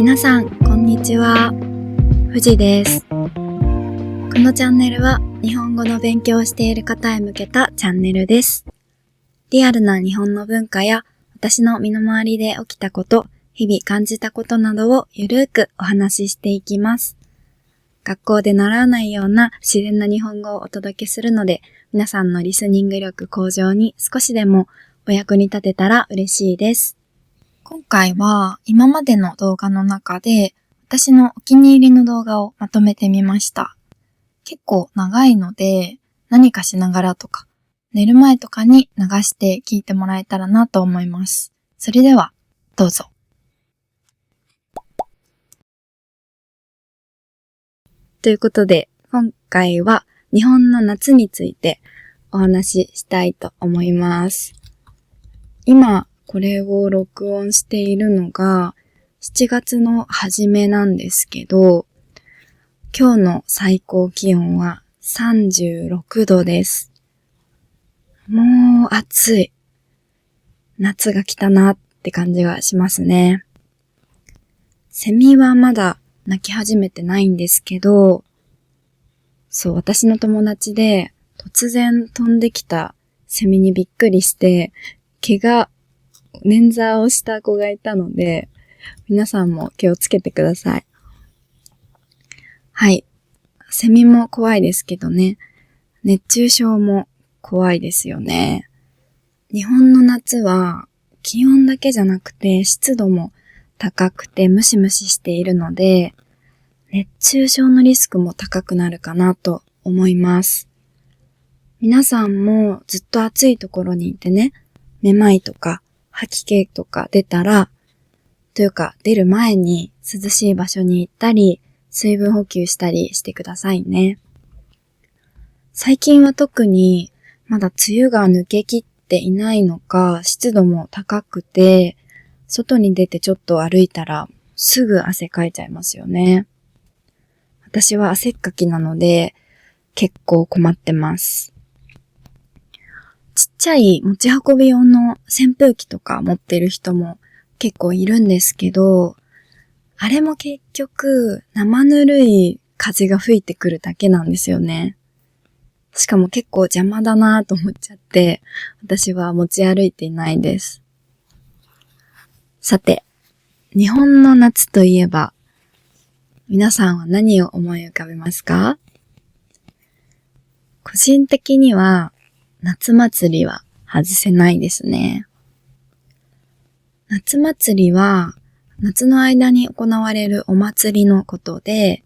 皆さん、こんにちは。ふじです。このチャンネルは日本語の勉強をしている方へ向けたチャンネルです。リアルな日本の文化や私の身の回りで起きたこと、日々感じたことなどをゆるーくお話ししていきます。学校で習わないような自然な日本語をお届けするので、皆さんのリスニング力向上に少しでもお役に立てたら嬉しいです。今回は今までの動画の中で私のお気に入りの動画をまとめてみました。結構長いので何かしながらとか寝る前とかに流して聞いてもらえたらなと思います。それではどうぞ。ということで今回は日本の夏についてお話ししたいと思います。今これを録音しているのが7月の初めなんですけど、今日の最高気温は36度です。もう暑い。夏が来たなって感じがしますね。セミはまだ鳴き始めてないんですけど、私の友達で突然飛んできたセミにびっくりして、捻挫をした子がいたので、皆さんも気をつけてください。はい。セミも怖いですけどね。熱中症も怖いですよね。日本の夏は気温だけじゃなくて湿度も高くてムシムシしているので、熱中症のリスクも高くなるかなと思います。皆さんもずっと暑いところにいてね、めまいとか吐き気とか出る前に涼しい場所に行ったり、水分補給したりしてくださいね。最近は特にまだ梅雨が抜けきっていないのか、湿度も高くて、外に出てちょっと歩いたらすぐ汗かいちゃいますよね。私は汗っかきなので結構困ってます。ちっちゃい持ち運び用の扇風機とか持ってる人も結構いるんですけど、あれも結局生ぬるい風が吹いてくるだけなんですよね。しかも結構邪魔だなと思っちゃって、私は持ち歩いていないです。さて、日本の夏といえば、皆さんは何を思い浮かべますか？個人的には夏祭りは外せないですね。夏祭りは夏の間に行われるお祭りのことで、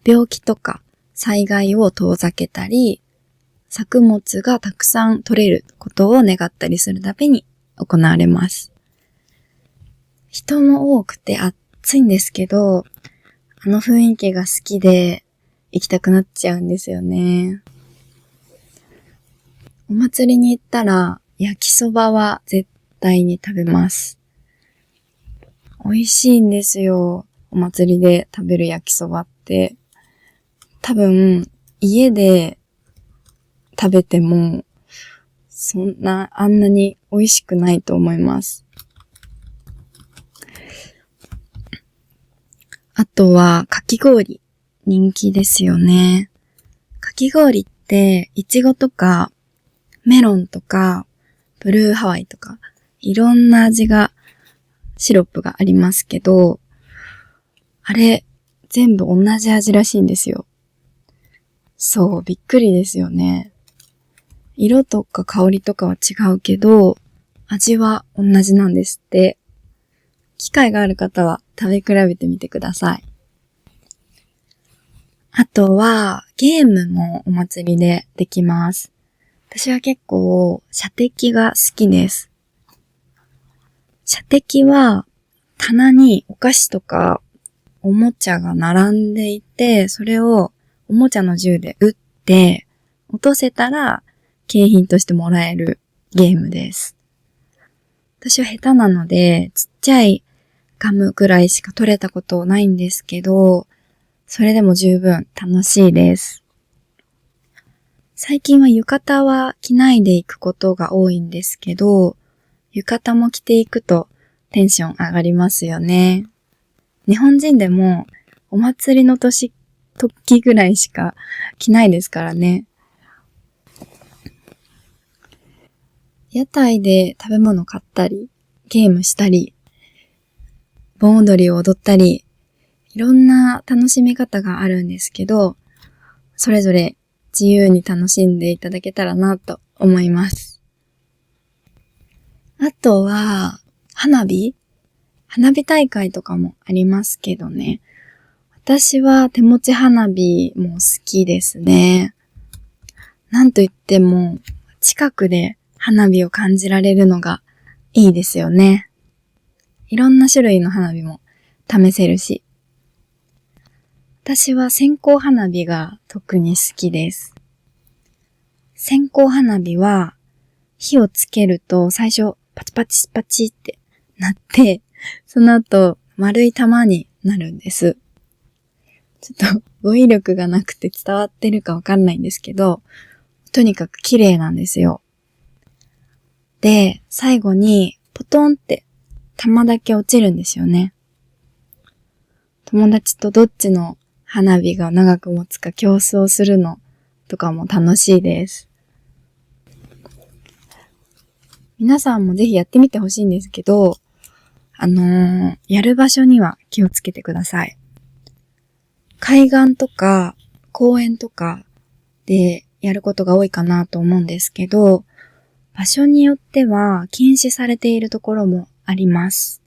病気とか災害を遠ざけたり、作物がたくさん取れることを願ったりするために行われます。人も多くて暑いんですけど、あの雰囲気が好きで行きたくなっちゃうんですよね。お祭りに行ったら焼きそばは絶対に食べます。美味しいんですよ。お祭りで食べる焼きそばって。多分家で食べてもあんなに美味しくないと思います。あとはかき氷人気ですよね。かき氷っていちごとかメロンとかブルーハワイとかいろんなシロップがありますけど、あれ全部同じ味らしいんですよ。びっくりですよね。色とか香りとかは違うけど、味は同じなんですって。機会がある方は食べ比べてみてください。あとはゲームもお祭りでできます。私は結構射的が好きです。射的は棚にお菓子とかおもちゃが並んでいて、それをおもちゃの銃で撃って落とせたら景品としてもらえるゲームです。私は下手なのでちっちゃいガムくらいしか取れたことないんですけど、それでも十分楽しいです。最近は浴衣は着ないで行くことが多いんですけど、浴衣も着ていくとテンション上がりますよね。日本人でもお祭りの時ぐらいしか着ないですからね。屋台で食べ物買ったり、ゲームしたり、盆踊りを踊ったり、いろんな楽しみ方があるんですけど、それぞれ自由に楽しんでいただけたらなと思います。あとは、花火大会とかもありますけどね。私は手持ち花火も好きですね。なんといっても、近くで花火を感じられるのがいいですよね。いろんな種類の花火も試せるし。私は線香花火が特に好きです。線香花火は火をつけると最初パチパチパチってなって、その後丸い玉になるんです。ちょっと語彙力がなくて伝わってるかわかんないんですけど、とにかく綺麗なんですよ。で、最後にポトンって玉だけ落ちるんですよね。友達とどっちの花火が長く持つか競争するのとかも楽しいです。皆さんもぜひやってみてほしいんですけど、やる場所には気をつけてください。海岸とか公園とかでやることが多いかなと思うんですけど、場所によっては禁止されているところもあります。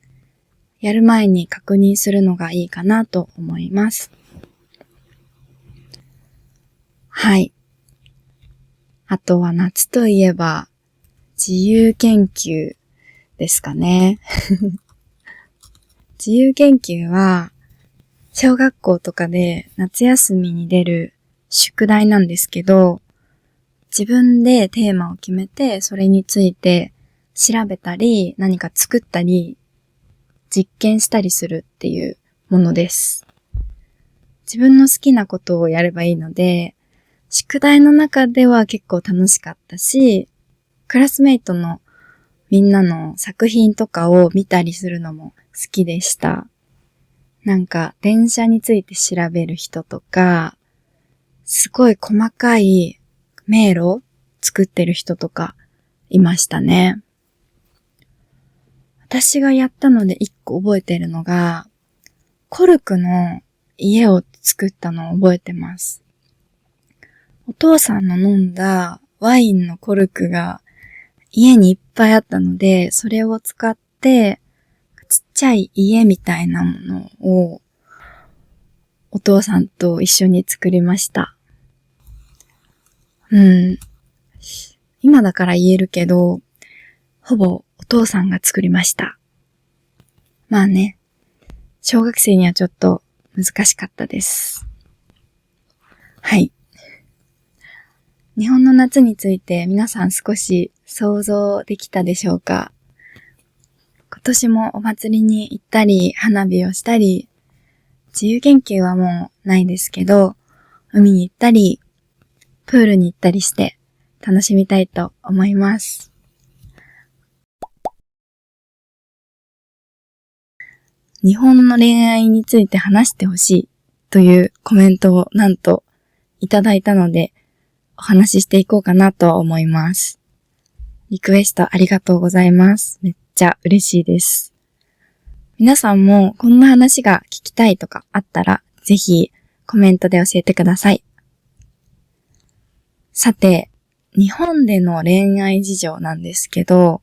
やる前に確認するのがいいかなと思います。はい。あとは夏といえば自由研究ですかね。自由研究は小学校とかで夏休みに出る宿題なんですけど、自分でテーマを決めてそれについて調べたり何か作ったり実験したりするっていうものです。自分の好きなことをやればいいので、宿題の中では結構楽しかったし、クラスメイトのみんなの作品とかを見たりするのも好きでした。なんか電車について調べる人とか、すごい細かい迷路作ってる人とかいましたね。私がやったので一個覚えてるのが、コルクの家を作ったのを覚えてます。お父さんの飲んだワインのコルクが家にいっぱいあったので、それを使ってちっちゃい家みたいなものをお父さんと一緒に作りました。今だから言えるけど、ほぼお父さんが作りました。まあね、小学生にはちょっと難しかったです。はい。日本の夏について皆さん少し想像できたでしょうか？今年もお祭りに行ったり、花火をしたり、自由研究はもうないですけど、海に行ったり、プールに行ったりして楽しみたいと思います。日本の恋愛について話してほしいというコメントをなんといただいたのでお話ししていこうかなと思います。リクエストありがとうございます。めっちゃ嬉しいです。皆さんもこんな話が聞きたいとかあったらぜひコメントで教えてください。さて、日本での恋愛事情なんですけど、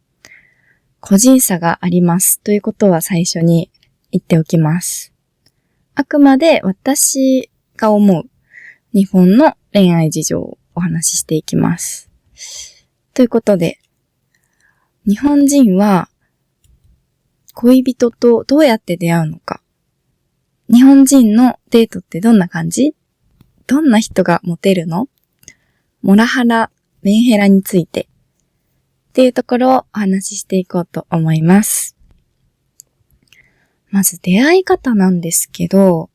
個人差がありますということは最初に言っておきます。あくまで私が思う日本の恋愛事情をお話ししていきます。ということで、日本人は恋人とどうやって出会うのか。日本人のデートってどんな感じ？どんな人がモテるの？モラハラ、メンヘラについてっていうところをお話ししていこうと思います。まず出会い方なんですけど、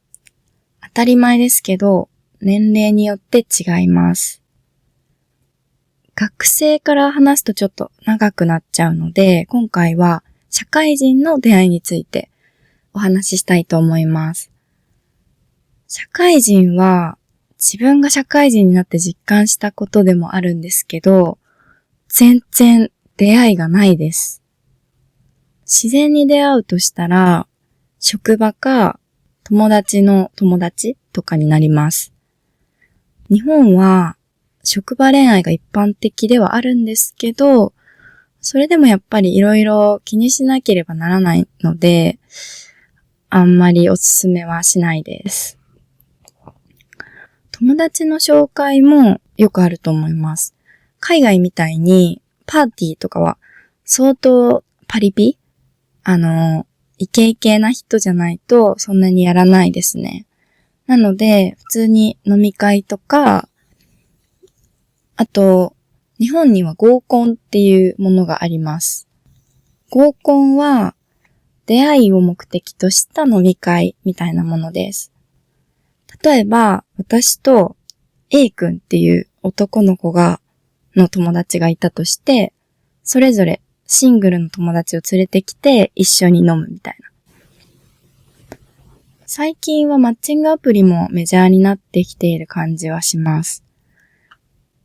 当たり前ですけど、年齢によって違います。学生から話すとちょっと長くなっちゃうので、今回は社会人の出会いについてお話ししたいと思います。社会人は自分が社会人になって実感したことでもあるんですけど、全然出会いがないです。自然に出会うとしたら、職場か友達の友達とかになります。日本は職場恋愛が一般的ではあるんですけど、それでもやっぱりいろいろ気にしなければならないので、あんまりおすすめはしないです。友達の紹介もよくあると思います。海外みたいにパーティーとかは相当パリピイケイケな人じゃないとそんなにやらないですね。なので、普通に飲み会とか、あと、日本には合コンっていうものがあります。合コンは出会いを目的とした飲み会みたいなものです。例えば、私と A 君っていう男の子の友達がいたとして、それぞれシングルの友達を連れてきて一緒に飲むみたいな。最近はマッチングアプリもメジャーになってきている感じはします。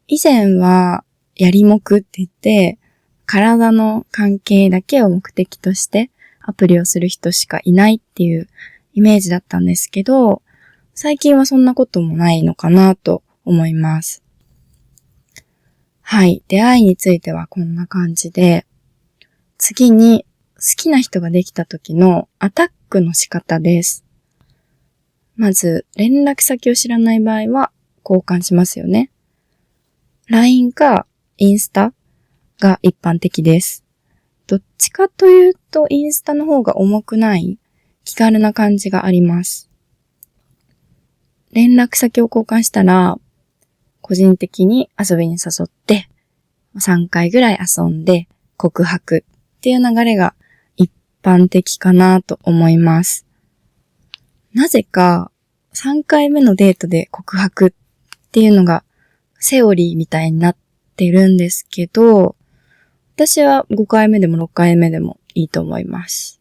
以前はやりもくって言って、体の関係だけを目的としてアプリをする人しかいないっていうイメージだったんですけど、最近はそんなこともないのかなと思います。はい、出会いについてはこんな感じで、次に好きな人ができた時のアタックの仕方です。まず、連絡先を知らない場合は交換しますよね。LINE かインスタが一般的です。どっちかというとインスタの方が重くない気軽な感じがあります。連絡先を交換したら、個人的に遊びに誘って、3回ぐらい遊んで告白っていう流れが一般的かなと思います。なぜか3回目のデートで告白っていうのがセオリーみたいになってるんですけど、私は5回目でも6回目でもいいと思います。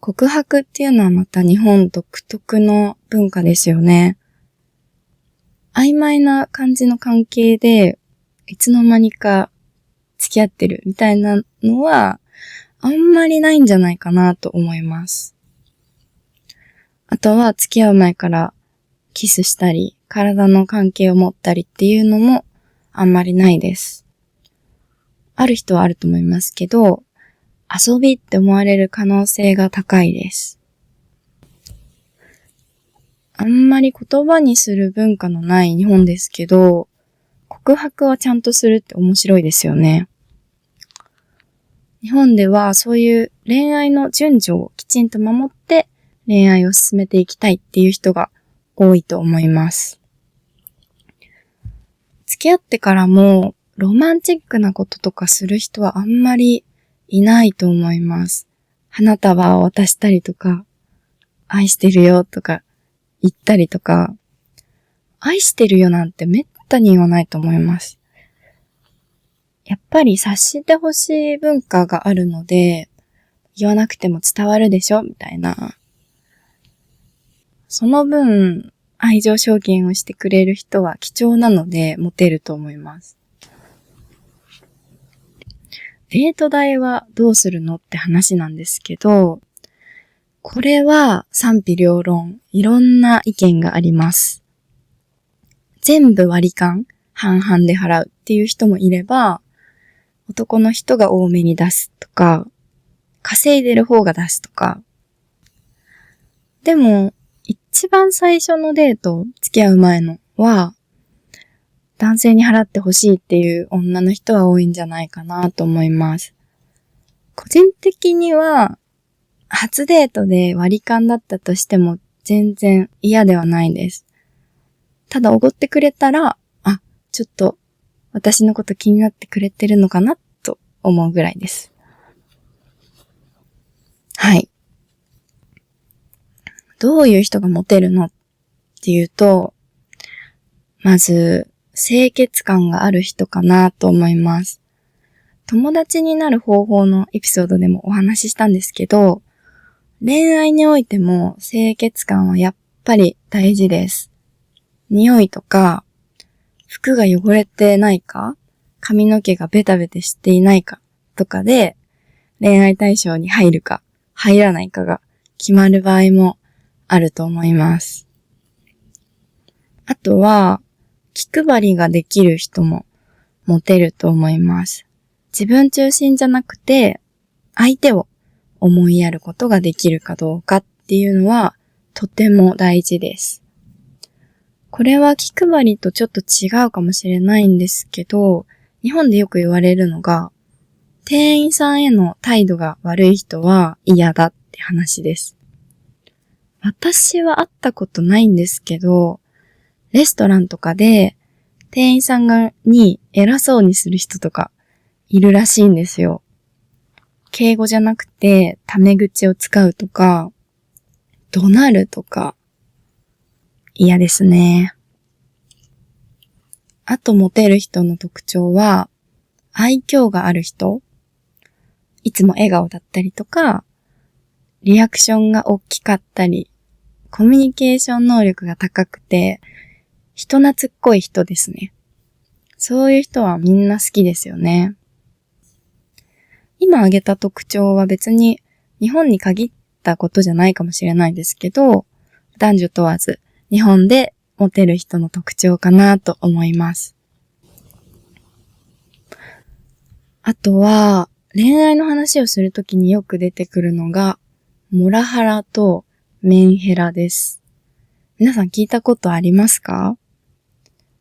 告白っていうのはまた日本独特の文化ですよね。曖昧な感じの関係でいつの間にか付き合ってるみたいなのはあんまりないんじゃないかなと思います。あとは付き合う前からキスしたり、体の関係を持ったりっていうのもあんまりないです。ある人はあると思いますけど、遊びって思われる可能性が高いです。あんまり言葉にする文化のない日本ですけど、告白はちゃんとするって面白いですよね。日本ではそういう恋愛の順序をきちんと守って恋愛を進めていきたいっていう人が多いと思います。付き合ってからもロマンチックなこととかする人はあんまりいないと思います。花束を渡したりとか、愛してるよとか言ったりとか、愛してるよなんてめったに言わないと思います。やっぱり察してほしい文化があるので、言わなくても伝わるでしょみたいな。その分、愛情表現をしてくれる人は貴重なのでモテると思います。デート代はどうするのって話なんですけど、これは賛否両論、いろんな意見があります。全部割り勘、半々で払うっていう人もいれば、男の人が多めに出すとか、稼いでる方が出すとか。でも、一番最初のデート、付き合う前のは、男性に払ってほしいっていう女の人は多いんじゃないかなと思います。個人的には、初デートで割り勘だったとしても全然嫌ではないです。ただおごってくれたら、ちょっと私のこと気になってくれてるのかなと思うぐらいです。はい。どういう人がモテるのっていうと、まず、清潔感がある人かなと思います。友達になる方法のエピソードでもお話ししたんですけど、恋愛においても清潔感はやっぱり大事です。匂いとか、服が汚れてないか、髪の毛がベタベタしていないかとかで恋愛対象に入るか入らないかが決まる場合もあると思います。あとは、気配りができる人もモテると思います。自分中心じゃなくて、相手を思いやることができるかどうかっていうのはとても大事です。これは気配りとちょっと違うかもしれないんですけど、日本でよく言われるのが、店員さんへの態度が悪い人は嫌だって話です。私は会ったことないんですけど、レストランとかで店員さんに偉そうにする人とかいるらしいんですよ。敬語じゃなくてタメ口を使うとか、怒鳴るとか、嫌ですね。あとモテる人の特徴は、愛嬌がある人、いつも笑顔だったりとか、リアクションが大きかったり、コミュニケーション能力が高くて、人懐っこい人ですね。そういう人はみんな好きですよね。今挙げた特徴は別に日本に限ったことじゃないかもしれないですけど、男女問わず日本でモテる人の特徴かなと思います。あとは、恋愛の話をするときによく出てくるのが、モラハラとメンヘラです。皆さん聞いたことありますか？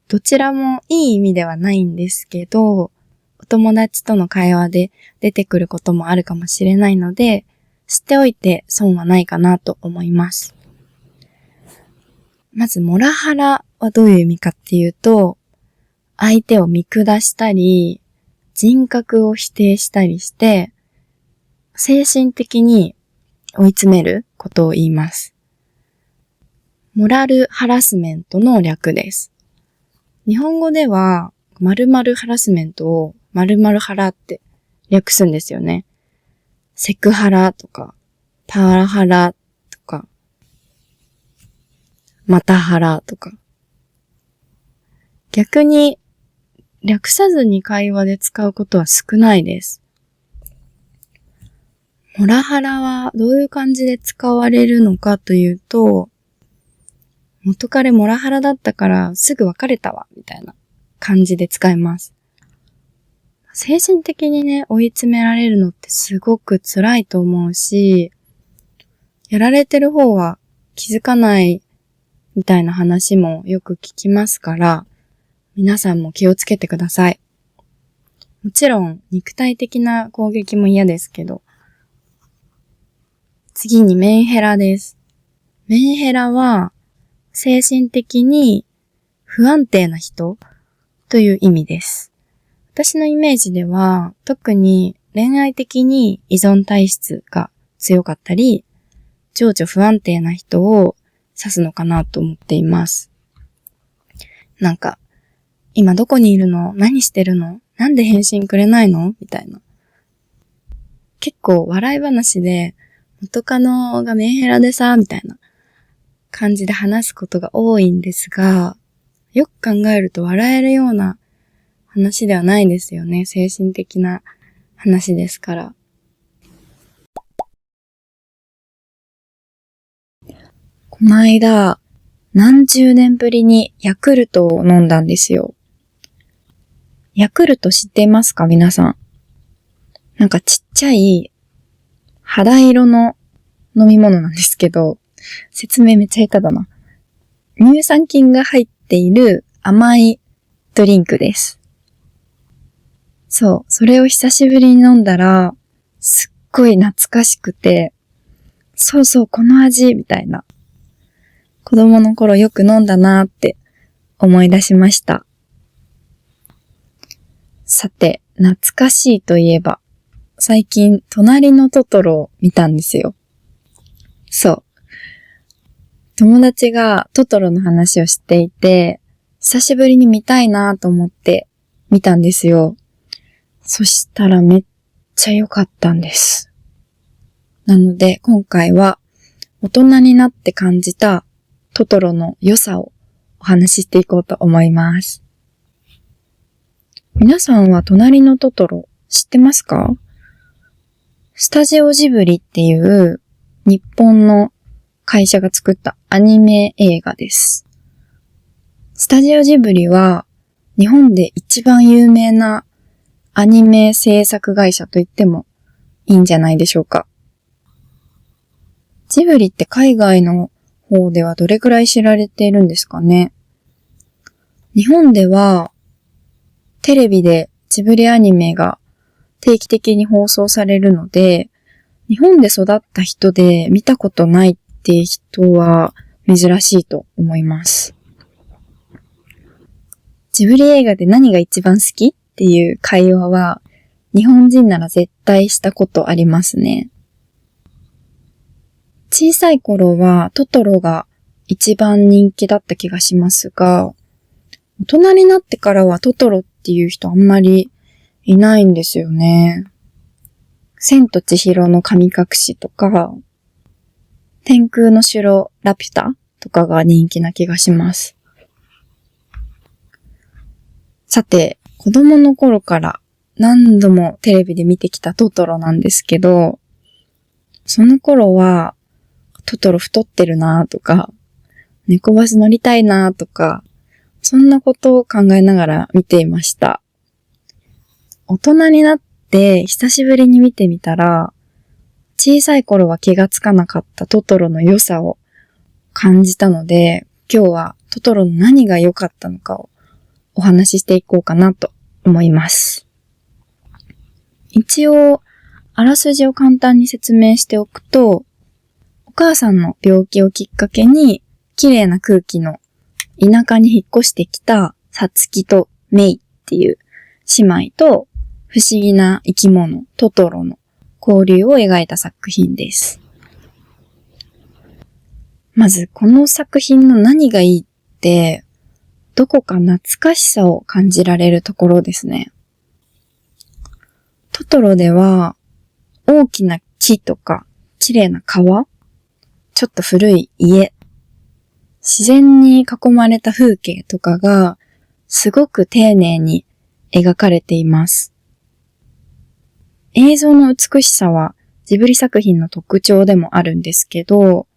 どちらもいい意味ではないんですけど、お友達との会話で出てくることもあるかもしれないので、知っておいて損はないかなと思います。まず、モラハラはどういう意味かっていうと、相手を見下したり、人格を否定したりして、精神的に追い詰めることを言います。モラルハラスメントの略です。日本語では、〇〇ハラスメントを〇〇ハラって略すんですよね。セクハラとか、パワハラとか、マタハラとか。逆に、略さずに会話で使うことは少ないです。モラハラはどういう感じで使われるのかというと、元彼モラハラだったからすぐ別れたわ、みたいな感じで使います。精神的にね、追い詰められるのってすごく辛いと思うし、やられてる方は気づかないみたいな話もよく聞きますから、皆さんも気をつけてください。もちろん肉体的な攻撃も嫌ですけど。次にメンヘラです。メンヘラは精神的に不安定な人という意味です。私のイメージでは特に恋愛的に依存体質が強かったり、情緒不安定な人を指すのかなと思っています。なんか、今どこにいるの？何してるの？なんで返信くれないの？みたいな。結構笑い話で元カノがメンヘラでさ、みたいな感じで話すことが多いんですが、よく考えると笑えるような話ではないんですよね。精神的な話ですから。この間、何十年ぶりにヤクルトを飲んだんですよ。ヤクルト知っていますか？皆さん。なんかちっちゃい肌色の飲み物なんですけど、説明めっちゃ下手だな。乳酸菌が入っている甘いドリンクです。そう、それを久しぶりに飲んだら、すっごい懐かしくて、そうそう、この味みたいな。子供の頃よく飲んだなーって思い出しました。さて、懐かしいといえば、最近、隣のトトロを見たんですよ。そう。友達がトトロの話をしていて、久しぶりに見たいなと思って見たんですよ。そしたらめっちゃ良かったんです。なので今回は大人になって感じたトトロの良さをお話ししていこうと思います。皆さんは隣のトトロ知ってますか？スタジオジブリっていう日本の会社が作ったアニメ映画です。スタジオジブリは日本で一番有名なアニメ制作会社と言ってもいいんじゃないでしょうか。ジブリって海外の方ではどれくらい知られているんですかね。日本ではテレビでジブリアニメが定期的に放送されるので、日本で育った人で見たことないっていう人は珍しいと思います。ジブリ映画で何が一番好きっていう会話は日本人なら絶対したことありますね。小さい頃はトトロが一番人気だった気がしますが、大人になってからはトトロっていう人あんまりいないんですよね。千と千尋の神隠しとか、天空の城ラピュタとかが人気な気がします。さて、子供の頃から何度もテレビで見てきたトトロなんですけど、その頃はトトロ太ってるなとか、猫バス乗りたいなとか、そんなことを考えながら見ていました。大人になって久しぶりに見てみたら、小さい頃は気がつかなかったトトロの良さを感じたので、今日はトトロの何が良かったのかをお話ししていこうかなと思います。一応、あらすじを簡単に説明しておくと、お母さんの病気をきっかけに、綺麗な空気の田舎に引っ越してきたサツキとメイっていう姉妹と不思議な生き物トトロの交流を描いた作品です。まずこの作品の何がいいって、どこか懐かしさを感じられるところですね。トトロでは大きな木とか綺麗な川、ちょっと古い家、自然に囲まれた風景とかがすごく丁寧に描かれています。映像の美しさはジブリ作品の特徴でもあるんですけど、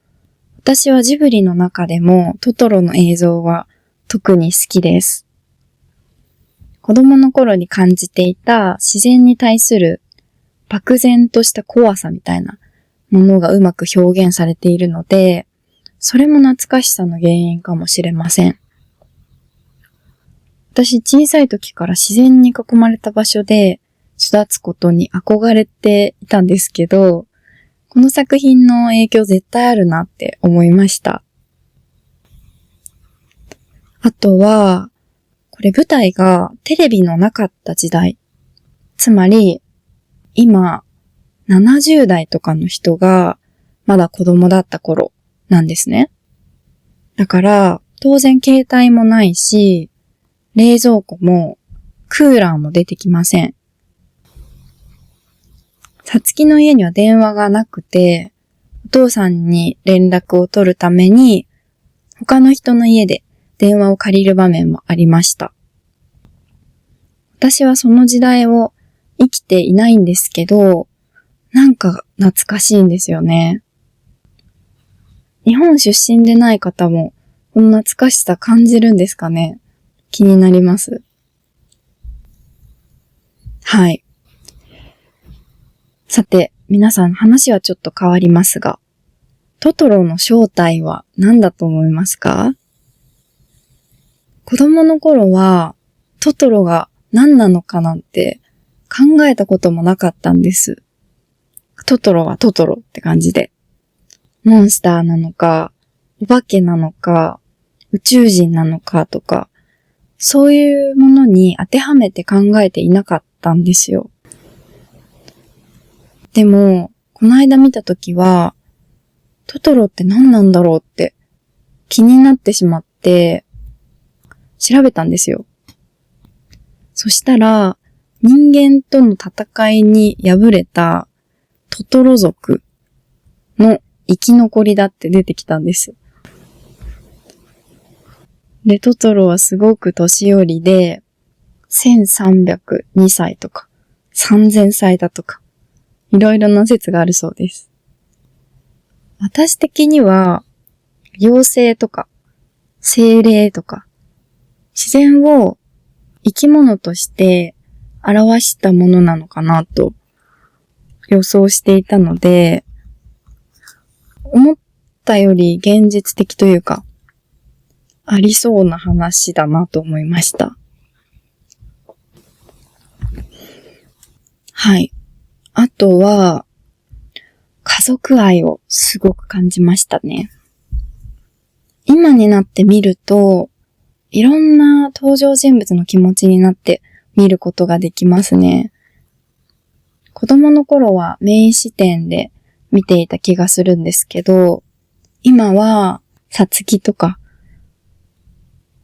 私はジブリの中でもトトロの映像は特に好きです。子供の頃に感じていた自然に対する漠然とした怖さみたいなものがうまく表現されているので、それも懐かしさの原因かもしれません。私小さい時から自然に囲まれた場所で育つことに憧れていたんですけど、この作品の影響絶対あるなって思いました。あとは、これ舞台がテレビのなかった時代。つまり、今、70代とかの人がまだ子供だった頃なんですね。だから、当然携帯もないし、冷蔵庫もクーラーも出てきません。さつきの家には電話がなくて、お父さんに連絡を取るために、他の人の家で電話を借りる場面もありました。私はその時代を生きていないんですけど、なんか懐かしいんですよね。日本出身でない方も、この懐かしさ感じるんですかね？気になります。はい。さて、皆さん話はちょっと変わりますが、トトロの正体は何だと思いますか？子供の頃は、トトロが何なのかなんて考えたこともなかったんです。トトロはトトロって感じで。モンスターなのか、お化けなのか、宇宙人なのかとか、そういうものに当てはめて考えていなかったんですよ。でも、この間見たときは、トトロって何なんだろうって気になってしまって、調べたんですよ。そしたら、人間との戦いに敗れたトトロ族の生き残りだって出てきたんです。で、トトロはすごく年寄りで、1302歳とか、3000歳だとか、いろいろな説があるそうです。私的には、妖精とか、精霊とか、自然を生き物として表したものなのかなと予想していたので、思ったより現実的というか、ありそうな話だなと思いました。はい。あとは、家族愛をすごく感じましたね。今になって見ると、いろんな登場人物の気持ちになって見ることができますね。子供の頃はメイン視点で見ていた気がするんですけど、今は、さつきとか、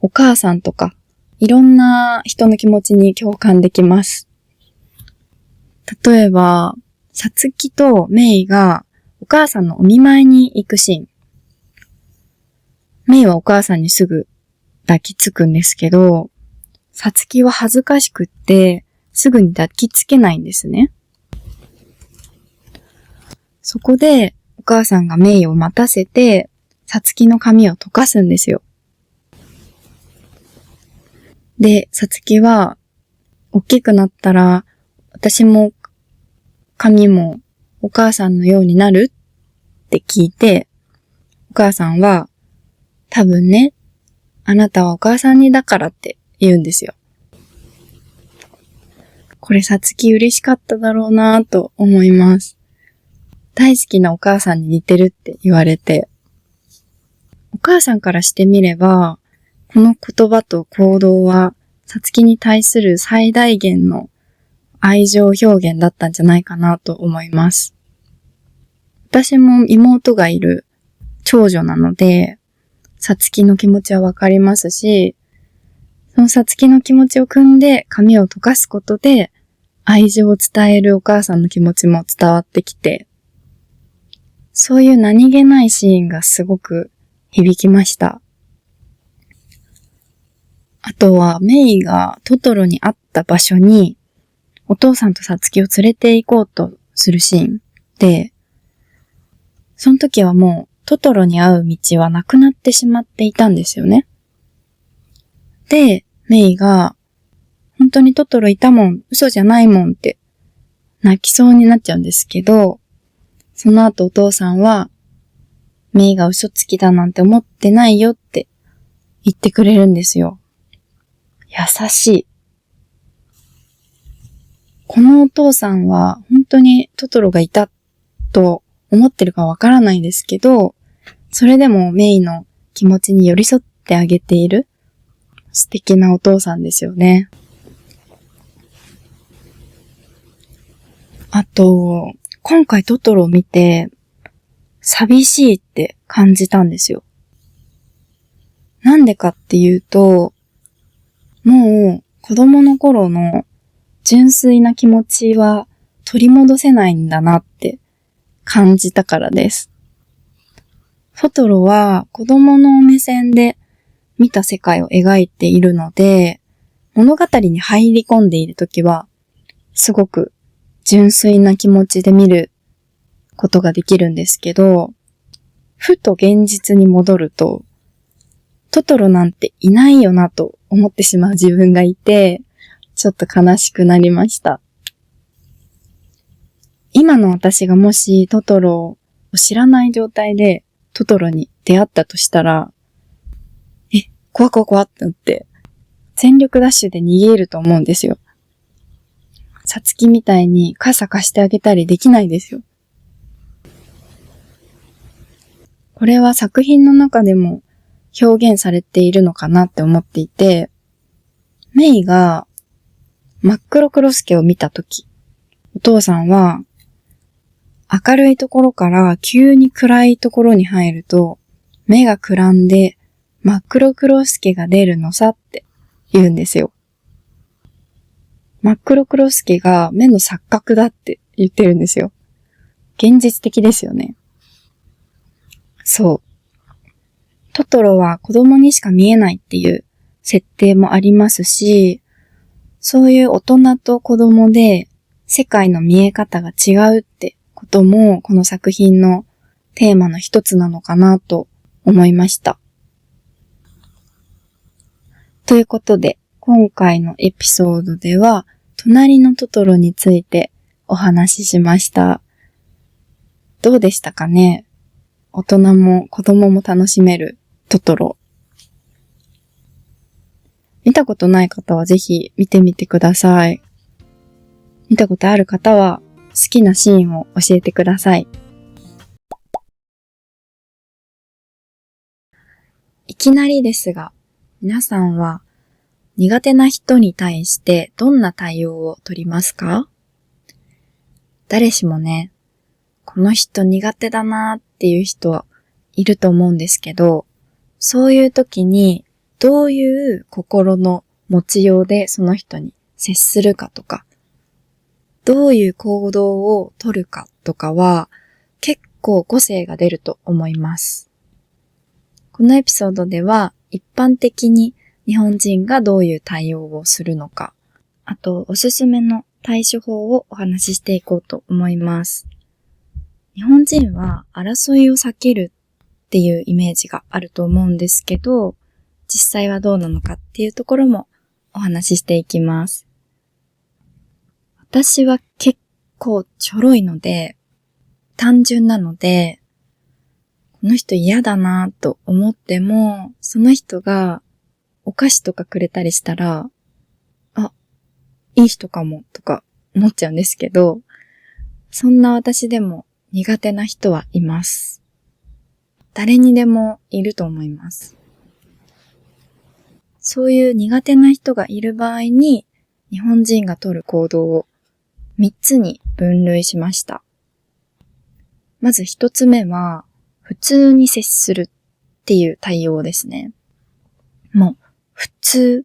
お母さんとか、いろんな人の気持ちに共感できます。例えば、さつきとメイがお母さんのお見舞いに行くシーン。メイはお母さんにすぐ抱きつくんですけど、さつきは恥ずかしくってすぐに抱きつけないんですね。そこでお母さんがメイを待たせて、さつきの髪を溶かすんですよ。で、さつきは、大きくなったら、私も髪もお母さんのようになるって聞いて、お母さんは、多分ね、あなたはお母さんにだからって言うんですよ。これさつき嬉しかっただろうなぁと思います。大好きなお母さんに似てるって言われて、お母さんからしてみれば、この言葉と行動は、さつきに対する最大限の愛情表現だったんじゃないかなと思います。私も妹がいる長女なので、さつきの気持ちはわかりますし、そのさつきの気持ちを汲んで髪を溶かすことで、愛情を伝えるお母さんの気持ちも伝わってきて、そういう何気ないシーンがすごく響きました。あとはメイがトトロに会った場所にお父さんとさつきを連れて行こうとするシーンで、その時はもうトトロに会う道はなくなってしまっていたんですよね。で、メイが本当にトトロいたもん、嘘じゃないもんって泣きそうになっちゃうんですけど、その後お父さんはメイが嘘つきだなんて思ってないよって言ってくれるんですよ。優しい。このお父さんは本当にトトロがいたと思ってるかわからないですけど、それでもメイの気持ちに寄り添ってあげている素敵なお父さんですよね。あと、今回トトロを見て寂しいって感じたんですよ。なんでかっていうと、もう子供の頃の純粋な気持ちは取り戻せないんだなって感じたからです。トトロは子供の目線で見た世界を描いているので、物語に入り込んでいるときはすごく純粋な気持ちで見ることができるんですけど、ふと現実に戻ると、トトロなんていないよなと思ってしまう自分がいて、ちょっと悲しくなりました。今の私がもしトトロを知らない状態でトトロに出会ったとしたら、怖ってなって、全力ダッシュで逃げると思うんですよ。さつきみたいに傘貸してあげたりできないですよ。これは作品の中でも表現されているのかなって思っていて、メイが真っ黒クロスケを見たとき、お父さんは明るいところから急に暗いところに入ると目がくらんで真っ黒クロスケが出るのさって言うんですよ。真っ黒クロスケが目の錯覚だって言ってるんですよ。現実的ですよね。そう。トトロは子供にしか見えないっていう設定もありますし、そういう大人と子供で世界の見え方が違うってこともこの作品のテーマの一つなのかなと思いました。ということで、今回のエピソードでは、隣のトトロについてお話ししました。どうでしたかね？大人も子供も楽しめるトトロ。見たことない方はぜひ見てみてください。見たことある方は好きなシーンを教えてください。いきなりですが、皆さんは苦手な人に対してどんな対応を取りますか？誰しもね、この人苦手だなーっていう人いると思うんですけど、そういう時にどういう心の持ちようでその人に接するかとか、どういう行動を取るかとかは結構個性が出ると思います。このエピソードでは一般的に日本人がどういう対応をするのか、あとおすすめの対処法をお話ししていこうと思います。日本人は争いを避けるっていうイメージがあると思うんですけど、実際はどうなのかっていうところもお話ししていきます。私は結構ちょろいので、単純なので、この人嫌だなと思っても、その人がお菓子とかくれたりしたら、あ、いい人かもとか思っちゃうんですけど、そんな私でも苦手な人はいます。誰にでもいると思います。そういう苦手な人がいる場合に、日本人が取る行動を3つに分類しました。まず1つ目は、普通に接するっていう対応ですね。もう、普通。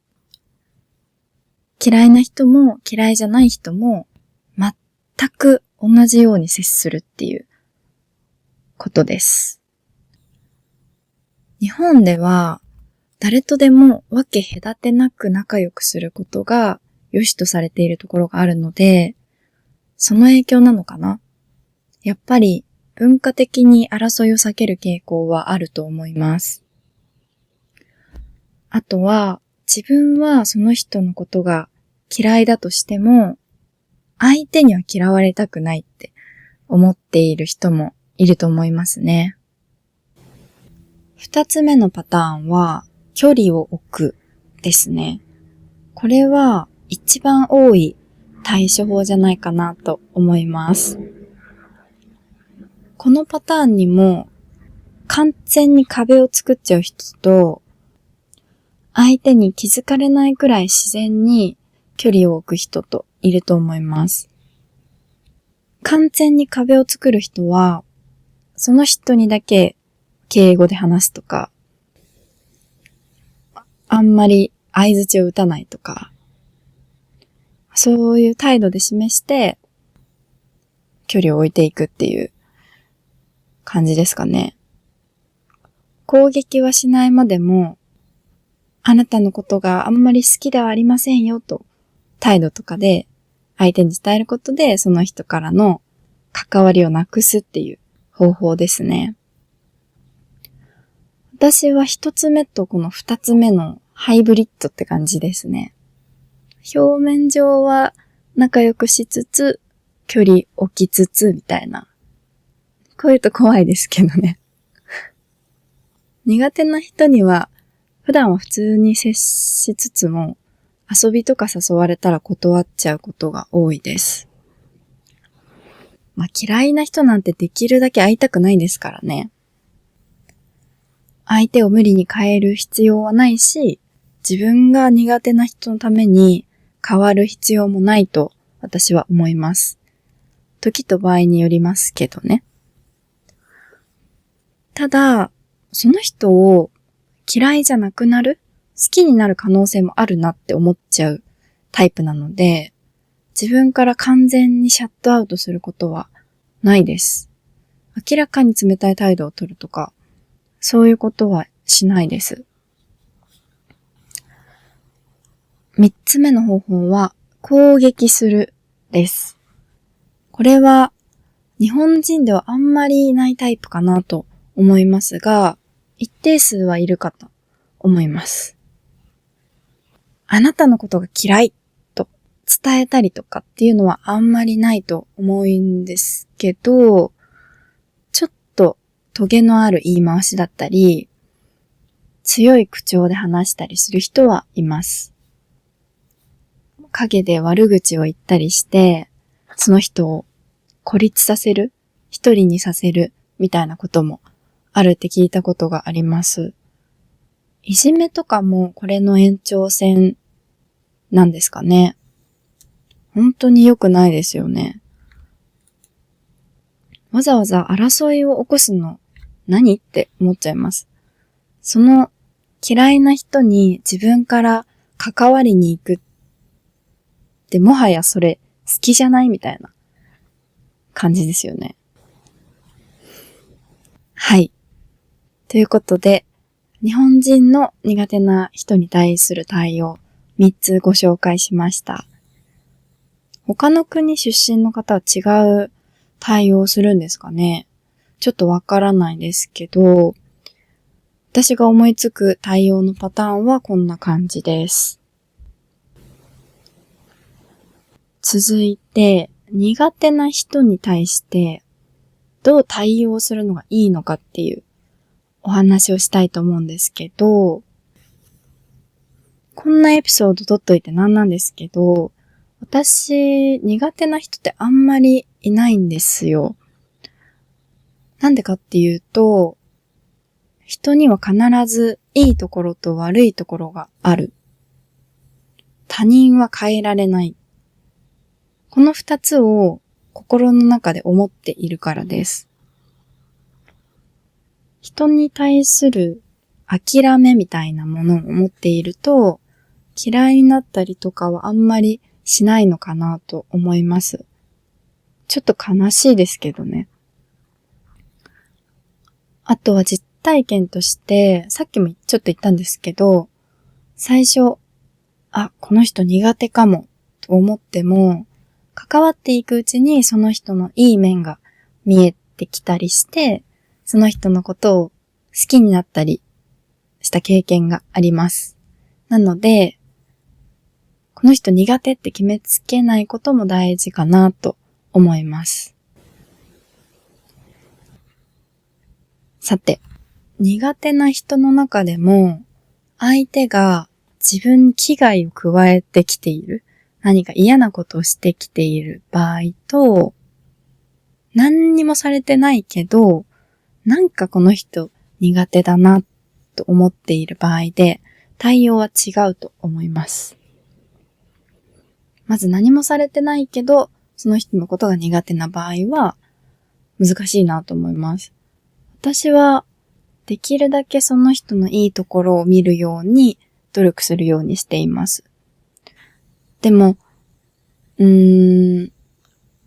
嫌いな人も嫌いじゃない人も、全く同じように接するっていうことです。日本では、誰とでも分け隔てなく仲良くすることが良しとされているところがあるので、その影響なのかな？やっぱり文化的に争いを避ける傾向はあると思います。あとは、自分はその人のことが嫌いだとしても、相手には嫌われたくないって思っている人もいると思いますね。2つ目のパターンは、距離を置くですね。これは一番多い対処法じゃないかなと思います。このパターンにも完全に壁を作っちゃう人と、相手に気づかれないくらい自然に距離を置く人といると思います。完全に壁を作る人は、その人にだけ敬語で話すとか、あんまり相槌を打たないとか、そういう態度で示して距離を置いていくっていう感じですかね。攻撃はしないまでも、あなたのことがあんまり好きではありませんよと態度とかで相手に伝えることでその人からの関わりをなくすっていう方法ですね。私は一つ目とこの二つ目のハイブリッドって感じですね。表面上は仲良くしつつ、距離置きつつみたいな。こういうと怖いですけどね。苦手な人には普段は普通に接しつつも遊びとか誘われたら断っちゃうことが多いです。嫌いな人なんてできるだけ会いたくないですからね。相手を無理に変える必要はないし、自分が苦手な人のために変わる必要もないと私は思います。時と場合によりますけどね。ただ、その人を嫌いじゃなくなる、好きになる可能性もあるなって思っちゃうタイプなので、自分から完全にシャットアウトすることはないです。明らかに冷たい態度を取るとか、そういうことはしないです。3つ目の方法は、攻撃するです。これは、日本人ではあんまりいないタイプかなと思いますが、一定数はいるかと思います。あなたのことが嫌いと伝えたりとかっていうのはあんまりないと思うんですけど、ちょっとトゲのある言い回しだったり、強い口調で話したりする人はいます。陰で悪口を言ったりして、その人を孤立させる、一人にさせるみたいなこともあるって聞いたことがあります。いじめとかもこれの延長線なんですかね。本当に良くないですよね。わざわざ争いを起こすの何って思っちゃいます。その嫌いな人に自分から関わりに行くってもはやそれ好きじゃないみたいな感じですよね。はい。ということで、日本人の苦手な人に対する対応3つご紹介しました。他の国出身の方は違う対応するんですかね。ちょっとわからないですけど、私が思いつく対応のパターンはこんな感じです。続いて、苦手な人に対してどう対応するのがいいのかっていうお話をしたいと思うんですけど、こんなエピソード撮っといてなんなんですけど、私、苦手な人ってあんまりいないんですよ。なんでかっていうと、人には必ずいいところと悪いところがある。他人は変えられない。この2つを心の中で思っているからです。人に対する諦めみたいなものを持っていると、嫌いになったりとかはあんまりしないのかなと思います。ちょっと悲しいですけどね。あとは実体験として、さっきもちょっと言ったんですけど、最初、この人苦手かもと思っても、関わっていくうちにその人のいい面が見えてきたりして、その人のことを好きになったりした経験があります。なので、この人苦手って決めつけないことも大事かなと思います。さて、苦手な人の中でも、相手が自分に危害を加えてきている、何か嫌なことをしてきている場合と、何にもされてないけど、なんかこの人苦手だなと思っている場合で、対応は違うと思います。まず何もされてないけど、その人のことが苦手な場合は、難しいなと思います。私は、できるだけその人のいいところを見るように、努力するようにしています。でも、う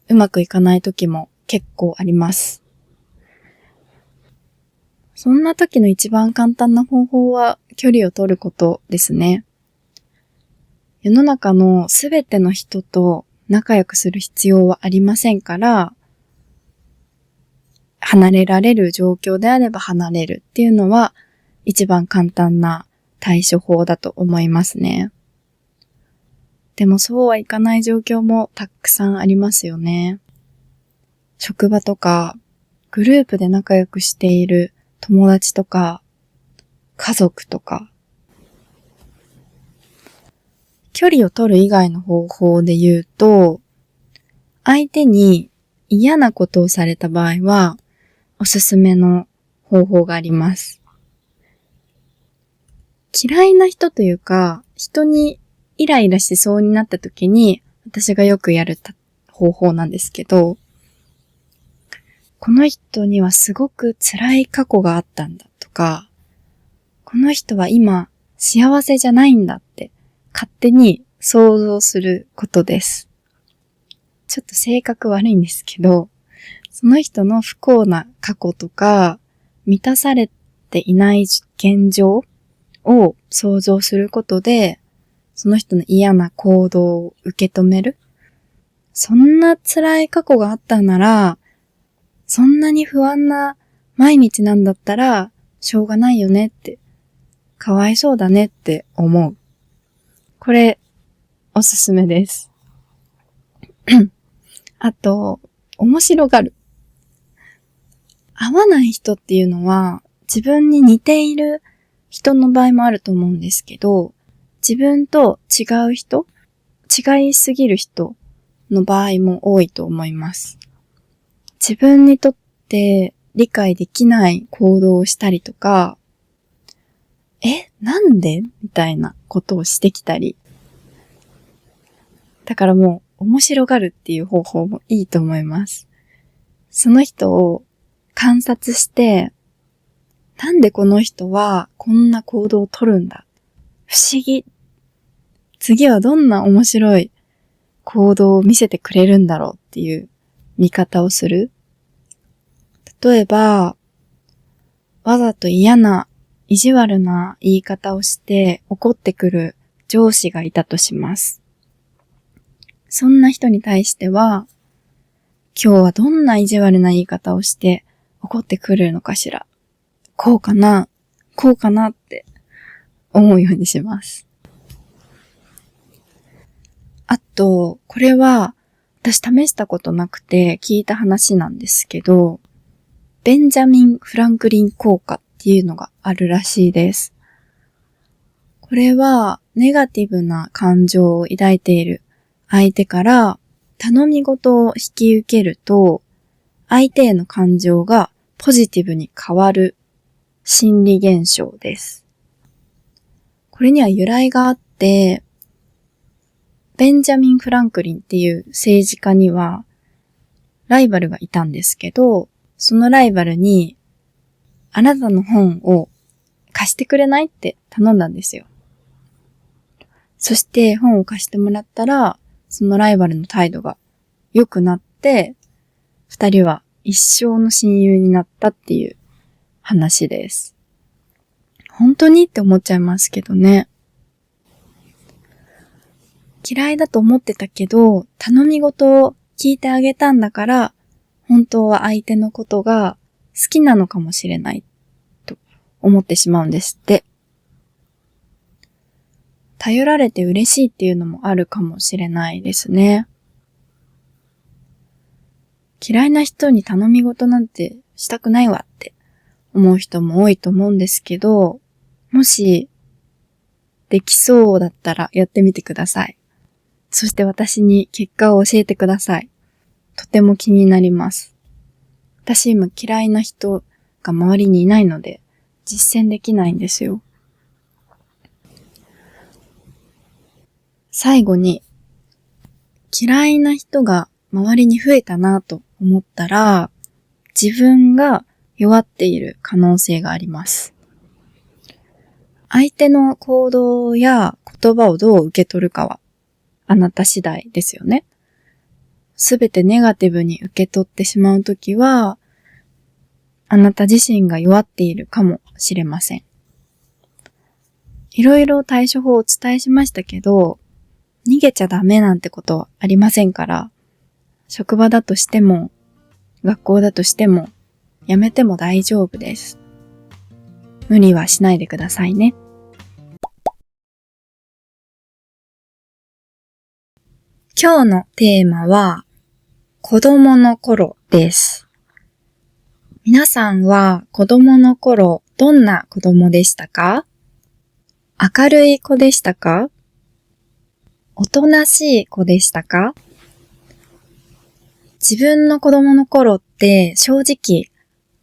まくいかない時も結構あります。そんな時の一番簡単な方法は距離を取ることですね。世の中のすべての人と仲良くする必要はありませんから、離れられる状況であれば離れるっていうのは一番簡単な対処法だと思いますね。でもそうはいかない状況もたくさんありますよね。職場とかグループで仲良くしている友達とか家族とか、距離を取る以外の方法で言うと、相手に嫌なことをされた場合はおすすめの方法があります。嫌いな人というか、人にイライラしそうになった時に私がよくやる方法なんですけど、この人にはすごく辛い過去があったんだとか、この人は今幸せじゃないんだって勝手に想像することです。ちょっと性格悪いんですけど、その人の不幸な過去とか、満たされていない現状を想像することで、その人の嫌な行動を受け止める。そんな辛い過去があったなら、そんなに不安な毎日なんだったら、しょうがないよねって、かわいそうだねって思う。これ、おすすめです。あと、面白がる。合わない人っていうのは、自分に似ている人の場合もあると思うんですけど、自分と違う人、違いすぎる人の場合も多いと思います。自分にとって理解できない行動をしたりとか、なんでみたいなことをしてきたり。だからもう面白がるっていう方法もいいと思います。その人を観察して、なんでこの人はこんな行動をとるんだ。不思議。次はどんな面白い行動を見せてくれるんだろうっていう見方をする。例えば、わざと嫌な意地悪な言い方をして怒ってくる上司がいたとします。そんな人に対しては、今日はどんな意地悪な言い方をして怒ってくるのかしら。こうかなって思うようにします。あと、これは私試したことなくて聞いた話なんですけど、ベンジャミン・フランクリン効果っていうのがあるらしいです。これはネガティブな感情を抱いている相手から頼み事を引き受けると、相手への感情がポジティブに変わる心理現象です。これには由来があって、ベンジャミン・フランクリンっていう政治家にはライバルがいたんですけど、そのライバルにあなたの本を貸してくれないって頼んだんですよ。そして本を貸してもらったら、そのライバルの態度が良くなって、二人は一生の親友になったっていう話です。本当にって思っちゃいますけどね。嫌いだと思ってたけど、頼み事を聞いてあげたんだから、本当は相手のことが好きなのかもしれないと思ってしまうんですって。頼られて嬉しいっていうのもあるかもしれないですね。嫌いな人に頼み事なんてしたくないわって思う人も多いと思うんですけど、もしできそうだったらやってみてください。そして私に結果を教えてください。とても気になります。私今嫌いな人が周りにいないので実践できないんですよ。最後に、嫌いな人が周りに増えたなと思ったら、自分が弱っている可能性があります。相手の行動や言葉をどう受け取るかはあなた次第ですよね。すべてネガティブに受け取ってしまうときは、あなた自身が弱っているかもしれません。いろいろ対処法をお伝えしましたけど、逃げちゃダメなんてことはありませんから、職場だとしても、学校だとしても、やめても大丈夫です。無理はしないでくださいね。今日のテーマは、子供の頃です。皆さんは子供の頃、どんな子供でしたか？明るい子でしたか？おとなしい子でしたか？自分の子供の頃って正直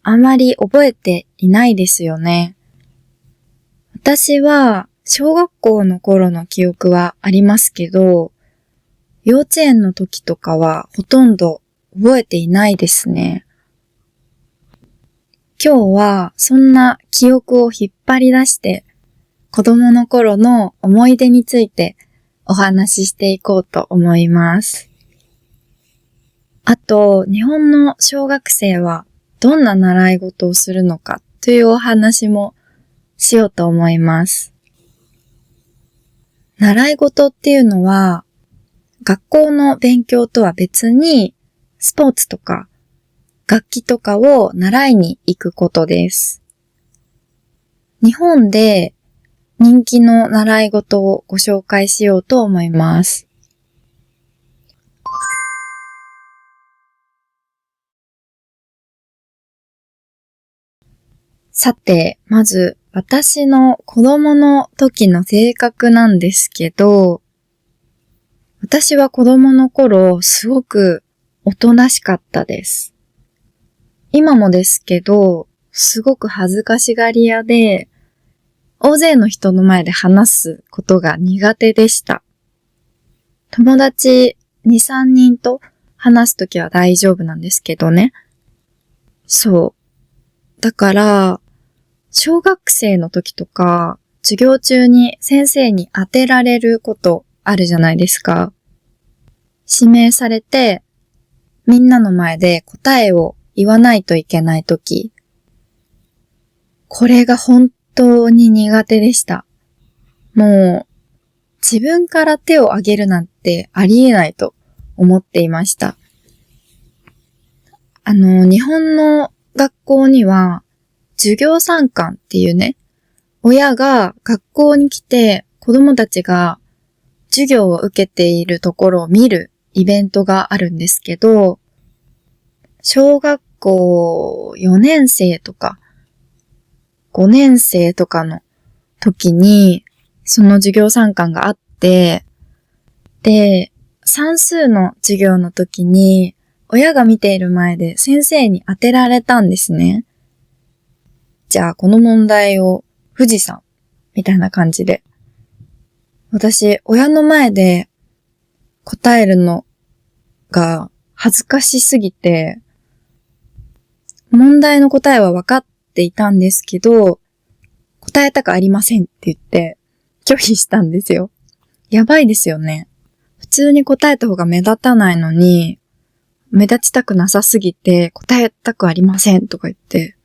あまり覚えていないですよね。私は小学校の頃の記憶はありますけど、幼稚園の時とかはほとんど覚えていないですね。今日はそんな記憶を引っ張り出して子供の頃の思い出についてお話ししていこうと思います。と日本の小学生はどんな習い事をするのかというお話もしようと思います。習い事っていうのは学校の勉強とは別にスポーツとか楽器とかを習いに行くことです。日本で人気の習い事をご紹介しようと思います。さて、まず私の子供の時の性格なんですけど、私は子供の頃すごくおとなしかったです。今もですけど、すごく恥ずかしがり屋で、大勢の人の前で話すことが苦手でした。友達2、3人と話すときは大丈夫なんですけどね。そう。だから、小学生の時とか、授業中に先生に当てられることあるじゃないですか。指名されて、みんなの前で答えを言わないといけない時。これが本当に苦手でした。もう、自分から手を挙げるなんてありえないと思っていました。日本の学校には、授業参観っていうね、親が学校に来て子供たちが授業を受けているところを見るイベントがあるんですけど、小学校4年生とか5年生とかの時にその授業参観があって、で、算数の授業の時に親が見ている前で先生に当てられたんですね。じゃあこの問題を富士山みたいな感じで。私、親の前で答えるのが恥ずかしすぎて、問題の答えは分かっていたんですけど、答えたくありませんって言って拒否したんですよ。やばいですよね。普通に答えた方が目立たないのに、目立ちたくなさすぎて答えたくありませんとか言って、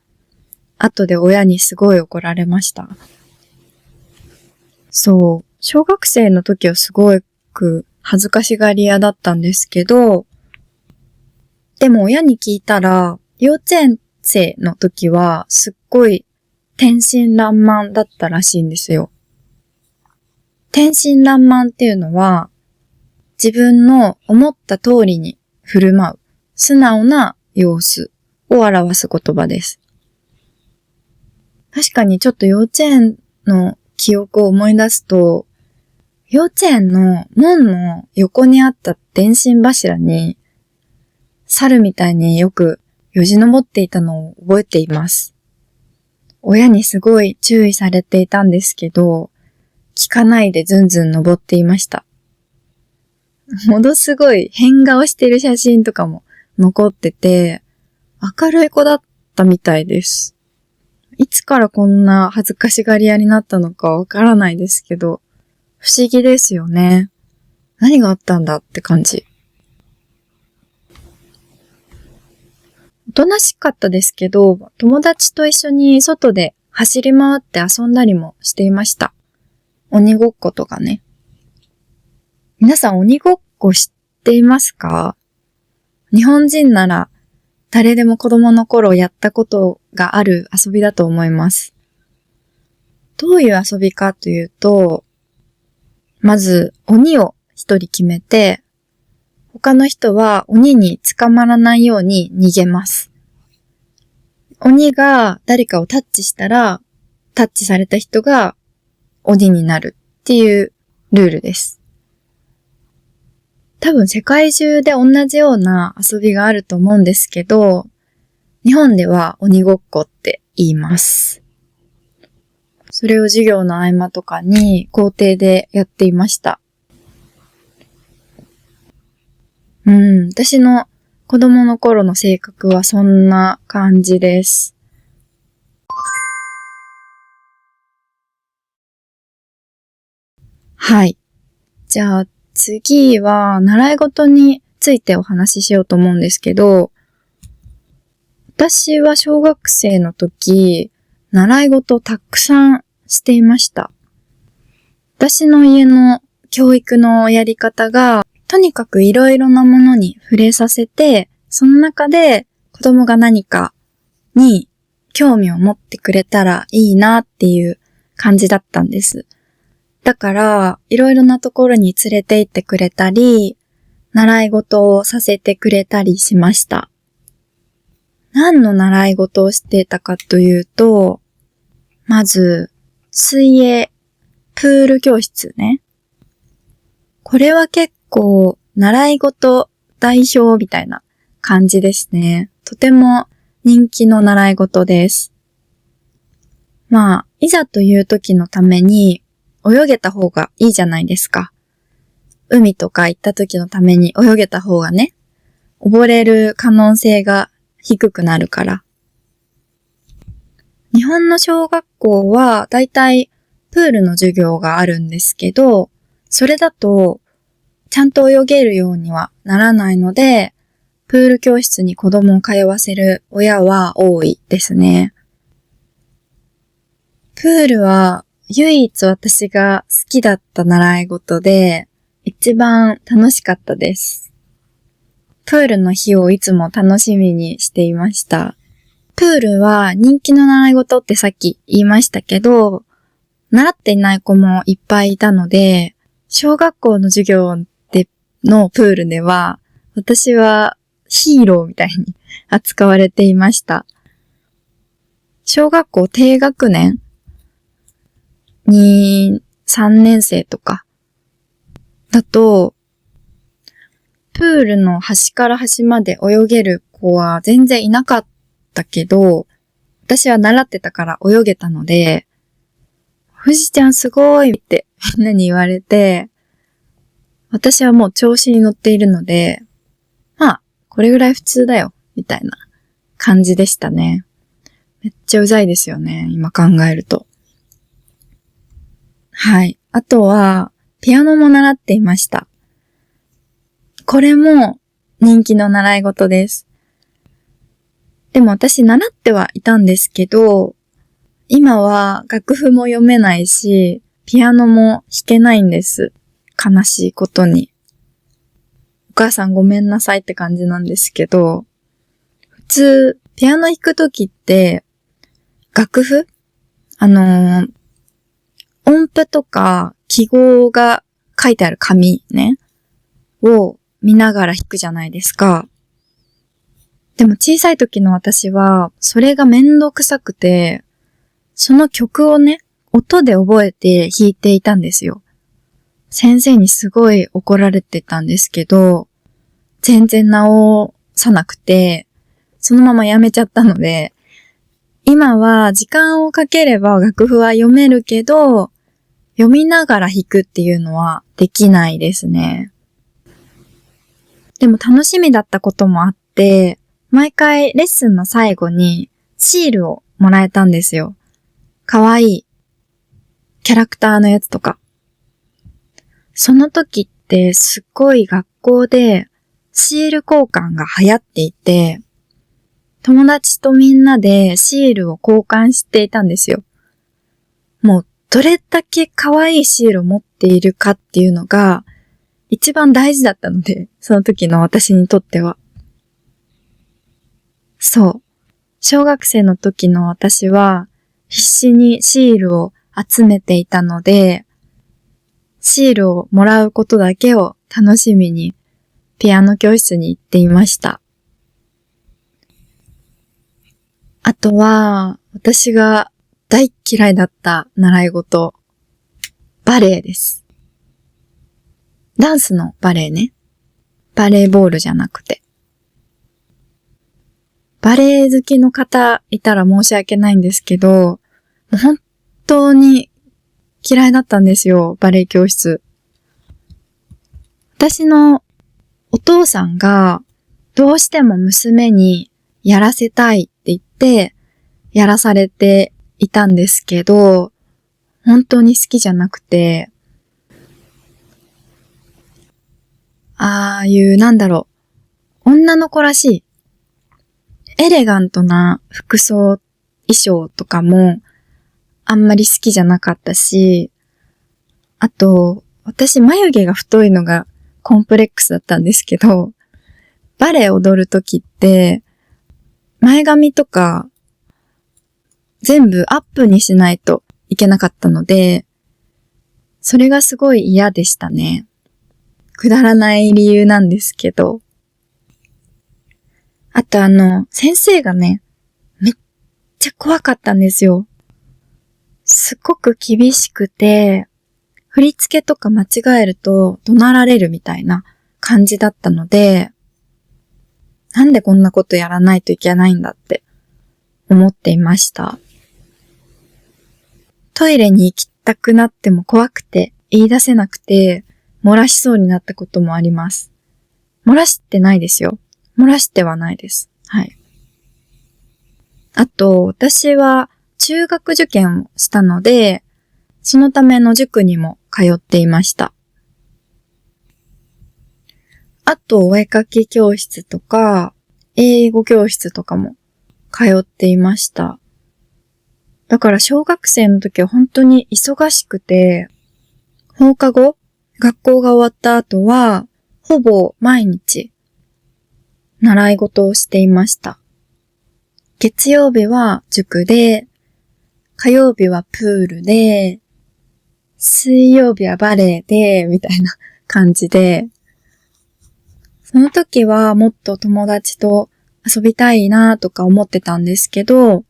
後で親にすごい怒られました。そう。小学生の時はすごく恥ずかしがり屋だったんですけど、でも親に聞いたら、幼稚園生の時はすっごい天真爛漫だったらしいんですよ。天真爛漫っていうのは、自分の思った通りに振る舞う、素直な様子を表す言葉です。確かにちょっと幼稚園の記憶を思い出すと、幼稚園の門の横にあった電信柱に、猿みたいによくよじ登っていたのを覚えています。親にすごい注意されていたんですけど、聞かないでずんずん登っていました。ものすごい変顔してる写真とかも残ってて、明るい子だったみたいです。いつからこんな恥ずかしがり屋になったのかわからないですけど、不思議ですよね。何があったんだって感じ。おとなしかったですけど、友達と一緒に外で走り回って遊んだりもしていました。鬼ごっことかね。皆さん鬼ごっこ知っていますか？日本人なら誰でも子供の頃やったことがある遊びだと思います。どういう遊びかというと、まず鬼を一人決めて、他の人は鬼に捕まらないように逃げます。鬼が誰かをタッチしたら、タッチされた人が鬼になるっていうルールです。多分世界中で同じような遊びがあると思うんですけど、日本では鬼ごっこって言います。それを授業の合間とかに校庭でやっていました。私の子供の頃の性格はそんな感じです。はい。じゃあ次は習い事についてお話ししようと思うんですけど、私は小学生の時、習い事をたくさんしていました。私の家の教育のやり方が、とにかくいろいろなものに触れさせて、その中で子供が何かに興味を持ってくれたらいいなっていう感じだったんです。だから、いろいろなところに連れて行ってくれたり、習い事をさせてくれたりしました。何の習い事をしてたかというと、まず、水泳、プール教室ね。これは結構、習い事代表みたいな感じですね。とても人気の習い事です。まあ、いざという時のために泳げた方がいいじゃないですか。海とか行った時のために泳げた方がね、溺れる可能性が低くなるから。日本の小学校はだいたいプールの授業があるんですけど、それだとちゃんと泳げるようにはならないので、プール教室に子供を通わせる親は多いですね。プールは唯一私が好きだった習い事で、一番楽しかったです。プールの日をいつも楽しみにしていました。プールは人気の習い事ってさっき言いましたけど、習っていない子もいっぱいいたので、小学校の授業のプールでは、私はヒーローみたいに扱われていました。小学校低学年に3年生とかだと、プールの端から端まで泳げる子は全然いなかったけど、私は習ってたから泳げたので、富士ちゃんすごいってみんなに言われて、私はもう調子に乗っているので、まあ、これぐらい普通だよ、みたいな感じでしたね。めっちゃうざいですよね、今考えると。はい。あとは、ピアノも習っていました。これも人気の習い事です。でも私習ってはいたんですけど、今は楽譜も読めないし、ピアノも弾けないんです。悲しいことに。お母さんごめんなさいって感じなんですけど、普通、ピアノ弾くときって、楽譜音符とか記号が書いてある紙ね、を見ながら弾くじゃないですか。でも小さい時の私は、それがめんどくさくて、その曲をね、音で覚えて弾いていたんですよ。先生にすごい怒られてたんですけど、全然直さなくて、そのままやめちゃったので、今は時間をかければ楽譜は読めるけど、読みながら弾くっていうのはできないですね。でも楽しみだったこともあって、毎回レッスンの最後にシールをもらえたんですよ。かわいいキャラクターのやつとか。その時ってすっごい学校でシール交換が流行っていて、友達とみんなでシールを交換していたんですよ。もうどれだけ可愛いシールを持っているかっていうのが一番大事だったので、その時の私にとっては。そう。小学生の時の私は必死にシールを集めていたので、シールをもらうことだけを楽しみにピアノ教室に行っていました。あとは、私が大嫌いだった習い事、バレエです。ダンスのバレエね。バレーボールじゃなくて。バレエ好きの方いたら申し訳ないんですけど、もう本当に嫌いだったんですよ、バレエ教室。私のお父さんがどうしても娘にやらせたいって言ってやらされていたんですけど、本当に好きじゃなくて、ああいう女の子らしいエレガントな服装、衣装とかもあんまり好きじゃなかったし、あと、私眉毛が太いのがコンプレックスだったんですけど、バレエ踊るときって前髪とか全部アップにしないといけなかったので、それがすごい嫌でしたね。くだらない理由なんですけど。あと先生がね、めっちゃ怖かったんですよ。すっごく厳しくて、振り付けとか間違えると怒鳴られるみたいな感じだったので、なんでこんなことやらないといけないんだって思っていました。トイレに行きたくなっても怖くて言い出せなくて漏らしそうになったこともあります。漏らしてないですよ。漏らしてはないです。はい。あと、私は中学受験をしたので、そのための塾にも通っていました。あと、お絵かき教室とか、英語教室とかも通っていました。だから小学生の時は本当に忙しくて、放課後、学校が終わった後は、ほぼ毎日、習い事をしていました。月曜日は塾で、火曜日はプールで、水曜日はバレエで、みたいな感じで、その時はもっと友達と遊びたいなとか思ってたんですけど、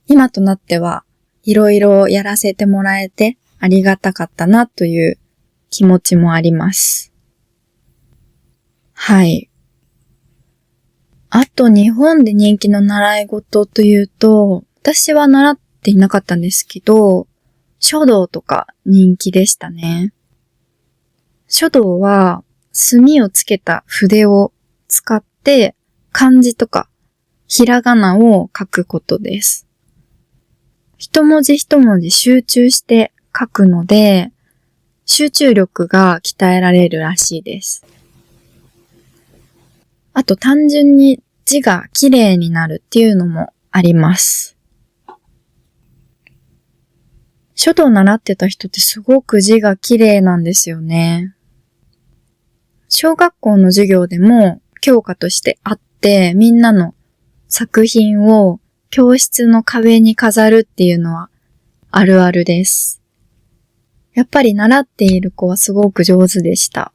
今となってはいろいろやらせてもらえてありがたかったなという気持ちもあります。はい。あと日本で人気の習い事というと、私は習っていなかったんですけど、書道とか人気でしたね。書道は墨をつけた筆を使って漢字とかひらがなを書くことです。一文字一文字集中して書くので、集中力が鍛えられるらしいです。あと単純に字が綺麗になるっていうのもあります。書道を習ってた人ってすごく字が綺麗なんですよね。小学校の授業でも教科としてあって、みんなの作品を教室の壁に飾るっていうのはあるあるです。やっぱり習っている子はすごく上手でした。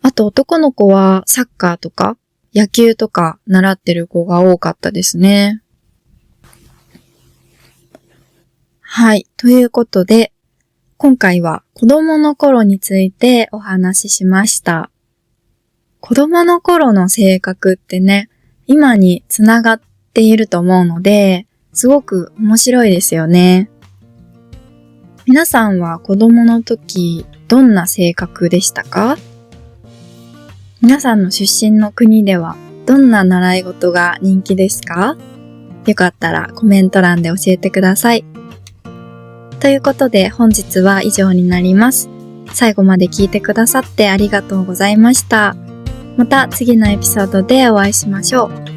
あと男の子はサッカーとか野球とか習ってる子が多かったですね。はい。ということで、今回は子供の頃についてお話ししました。子供の頃の性格ってね、今につながっていると思うので、すごく面白いですよね。皆さんは子供の時、どんな性格でしたか？皆さんの出身の国ではどんな習い事が人気ですか？よかったらコメント欄で教えてください。ということで本日は以上になります。最後まで聞いてくださってありがとうございました。また次のエピソードでお会いしましょう。